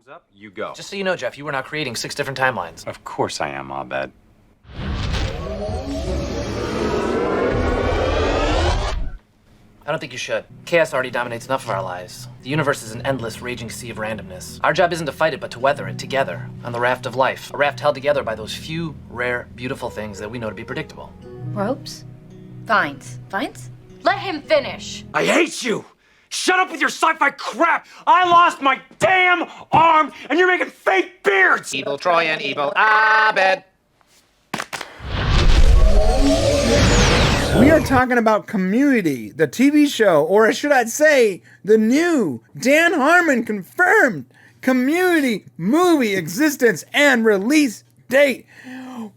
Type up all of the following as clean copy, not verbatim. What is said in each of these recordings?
up, you go. Just so you know, Jeff, you were not creating 6 different timelines. Of course I am, Abed. I don't think you should. Chaos already dominates enough of our lives. The universe is an endless, raging sea of randomness. Our job isn't to fight it, but to weather it together on the raft of life. A raft held together by those few, rare, beautiful things that we know to be predictable. Ropes? Vines. Vines? Let him finish. I hate you! Shut up with your sci-fi crap! I lost my damn arm, and you're making fake beards! Evil Troy and evil Abed. We are talking about Community, the TV show, or should I say, the new Dan Harmon confirmed Community movie existence and release date.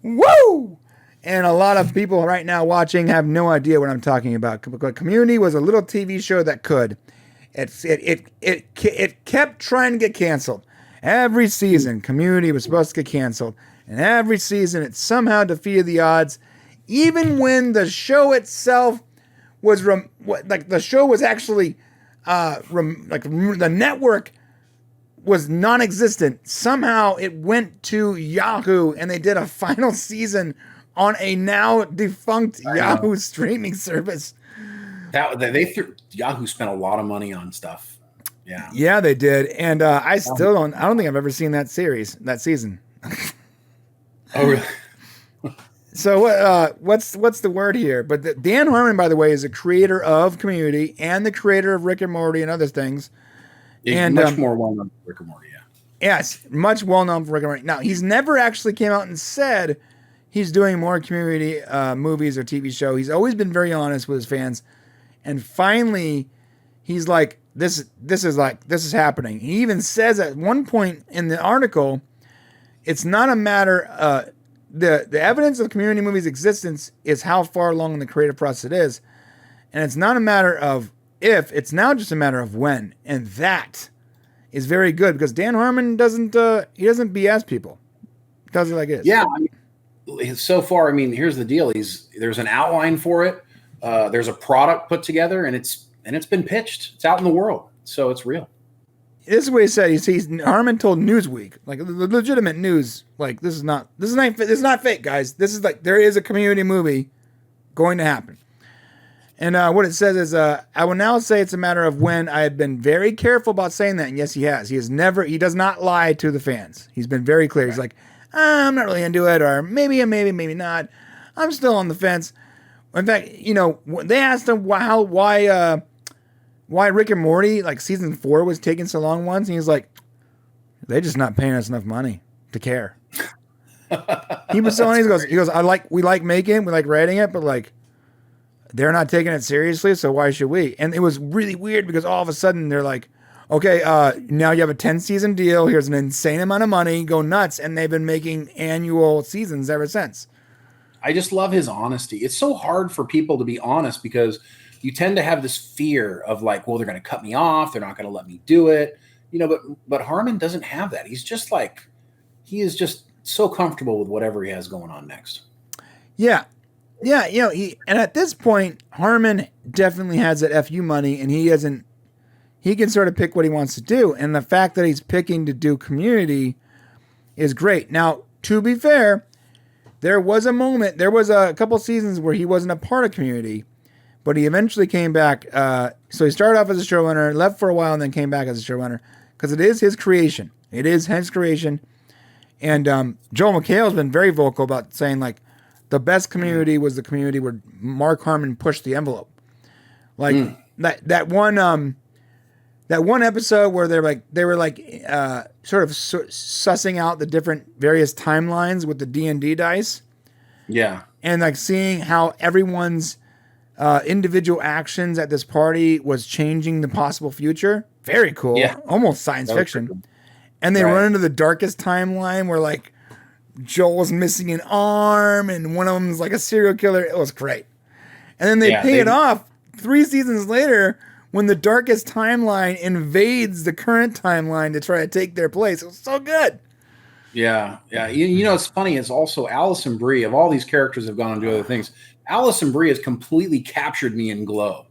Woo! And a lot of people right now watching have no idea what I'm talking about. Community was a little TV show that could. It kept trying to get canceled. Every season, Community was supposed to get canceled. And every season, it somehow defeated the odds. Even when the show itself was the show was actually the network was non-existent. Somehow it went to Yahoo and they did a final season on a now defunct Yahoo streaming service. Yahoo spent a lot of money on stuff. Yeah, they did, and I don't think I've ever seen that season. Oh, really? So what's the word here? But Dan Harmon, by the way, is a creator of Community and the creator of Rick and Morty and other things. And much more well-known for Rick and Morty, yeah. Yes, much well-known for Rick and Morty. Now, he's never actually came out and said he's doing more Community movies or TV show. He's always been very honest with his fans. And finally, he's like, this is happening. He even says at one point in the article, it's not a matter the evidence of Community movie's existence is how far along in the creative process it is. And it's not a matter of if, it's now just a matter of when. And that is very good because Dan Harmon doesn't BS people. He does it like it is. Yeah. So far, here's the deal. There's an outline for it. There's a product put together and it's been pitched. It's out in the world. So it's real. This is what he said. Harmon told Newsweek, like legitimate news, like this is not fake, guys. This is like there is a Community movie going to happen. And what it says is, I will now say it's a matter of when. I have been very careful about saying that, and yes, he has. He does not lie to the fans. He's been very clear. He's like, I'm not really into it, or maybe not. I'm still on the fence. In fact, they asked him why Rick and Morty, like season 4 was taking so long once. And he's like, they're just not paying us enough money to care. He was so honest. He goes, we like making it, we like writing it, but like, they're not taking it seriously. So why should we? And it was really weird because all of a sudden they're like, okay, now you have a 10-season deal. Here's an insane amount of money. Go nuts. And they've been making annual seasons ever since. I just love his honesty. It's so hard for people to be honest because you tend to have this fear of like, well, they're going to cut me off. They're not going to let me do it. But Harmon doesn't have that. He's just like, he is just so comfortable with whatever he has going on next. Yeah. Yeah. And at this point, Harmon definitely has that FU money and he can sort of pick what he wants to do. And the fact that he's picking to do Community is great. Now, to be fair, there was a couple seasons where he wasn't a part of Community, but he eventually came back. So he started off as a showrunner, left for a while, and then came back as a showrunner because it is his creation. It is his creation. And Joel McHale has been very vocal about saying like the best Community was the Community where Mark Harmon pushed the envelope. Like that one episode where they were sort of sussing out the different various timelines with the D&D dice. Yeah. And like seeing how everyone's individual actions at this party was changing the possible future. Very cool. Yeah. Almost science fiction. Cool. And they run into the darkest timeline where like Joel's missing an arm and one of them's like a serial killer. It was great. And then they pay it off 3 seasons later when the darkest timeline invades the current timeline to try to take their place. It was so good. Yeah. Yeah. It's funny. It's also Alison Brie. Of all these characters have gone on to other things, Alison Brie has completely captured me in Glow.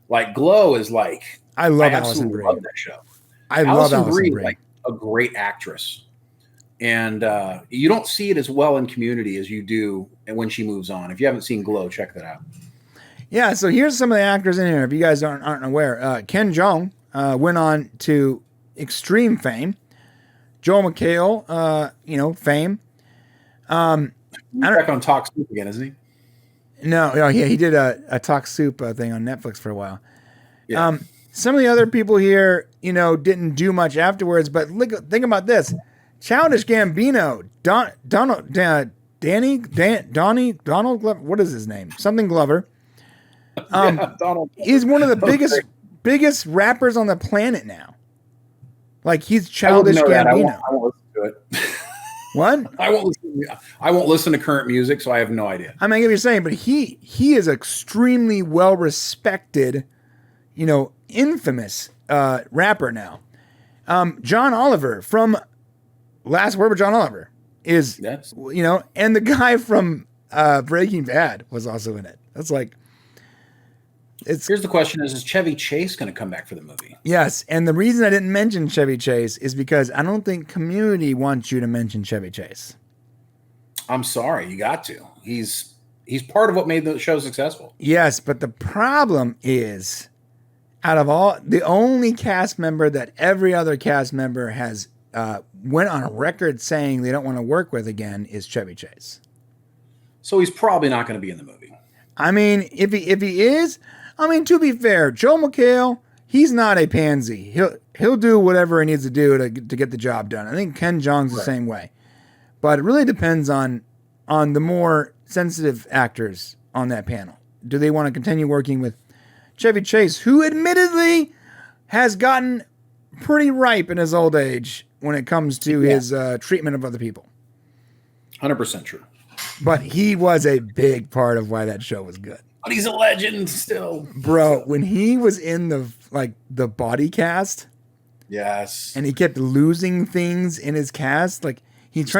Like Glow is like, I love Alison Brie. Love that show. I love Alison Brie. Like, a great actress, and you don't see it as well in Community as you do when she moves on. If you haven't seen Glow, check that out. Yeah, so here's some of the actors in here. If you guys aren't aware, Ken Jeong went on to extreme fame. Joel McHale, fame. Back on Talk Soup again, isn't he? No, he did a Talk Soup thing on Netflix for a while. Yeah. Some of the other people here, didn't do much afterwards. But think about this: Childish Gambino, Donald Glover. What is his name? Something Glover. Donald. He's one of the biggest rappers on the planet now. Like he's Childish Gambino. I won't listen to it. What? I won't listen to current music, so I have no idea. I mean, I get what you're saying, but he is extremely well respected, infamous rapper now. John Oliver from Last Word with John Oliver is, and the guy from Breaking Bad was also in it. That's like, Here's the question: is Chevy Chase going to come back for the movie? Yes, and the reason I didn't mention Chevy Chase is because I don't think Community wants you to mention Chevy Chase. I'm sorry, you got to. He's part of what made the show successful. Yes, but the problem is, out of all, the only cast member that every other cast member has went on a record saying they don't want to work with again is Chevy Chase. So he's probably not going to be in the movie. I mean, if he is, to be fair, Joel McHale, he's not a pansy. He'll do whatever he needs to do to get the job done. I think Ken Jeong's the same way. But it really depends on the more sensitive actors on that panel. Do they want to continue working with Chevy Chase, who admittedly has gotten pretty ripe in his old age when it comes to his treatment of other people? 100% true. But he was a big part of why that show was good. But he's a legend still. Bro, when he was in the body cast, yes, and he kept losing things in his cast, like he was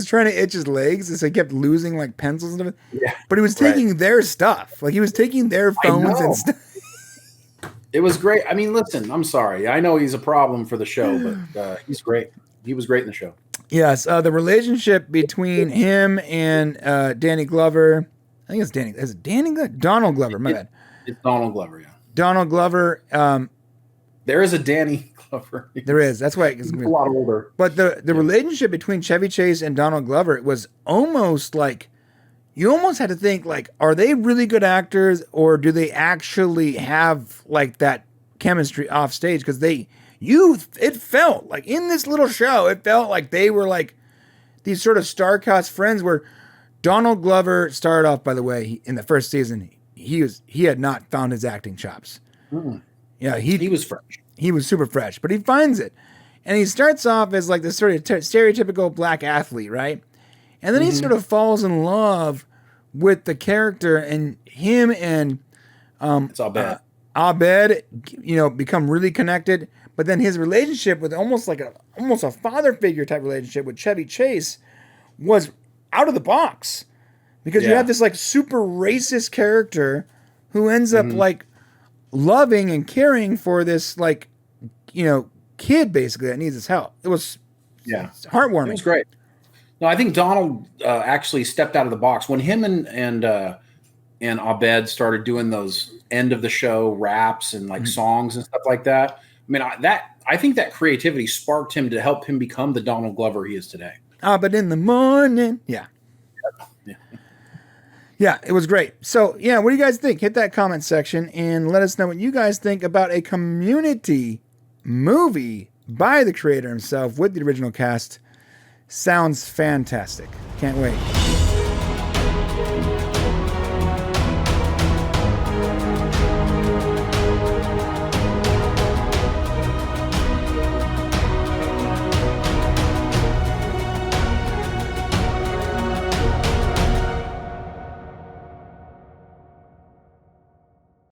trying to itch his legs, and so he kept losing like pencils and stuff. Yeah, but he was taking their stuff, like he was taking their phones and stuff. It was great. I mean, listen, I'm sorry. I know he's a problem for the show, but he's great. He was great in the show. Yes, the relationship between him and Danny Glover. I think it's Danny. Is it Danny Glover? Donald Glover. My bad. It's Donald Glover. Yeah. Donald Glover. There is a Danny Glover. There is. That's why he's a lot older. But the relationship between Chevy Chase and Donald Glover was almost like you almost had to think like, are they really good actors or do they actually have like that chemistry off stage? Because it felt like in this little show, it felt like they were like these sort of star-cast friends where Donald Glover started off, by the way, in the first season, he had not found his acting chops. Mm. Yeah, he was fresh. He was super fresh, but he finds it. And he starts off as like this sort of stereotypical black athlete, right? And then he sort of falls in love with the character, and him and it's Abed. Abed, become really connected. But then his relationship with almost a father figure type relationship with Chevy Chase was out of the box, because you have this like super racist character who ends up like loving and caring for this like kid basically that needs his help. It was heartwarming. It was great. No, I think Donald actually stepped out of the box when him and Abed started doing those end of the show raps and like songs and stuff like that. I mean, I think that creativity sparked him to help him become the Donald Glover he is today. But in the morning. Yeah, it was great. So, what do you guys think? Hit that comment section and let us know what you guys think about a Community movie by the creator himself with the original cast. Sounds fantastic. Can't wait.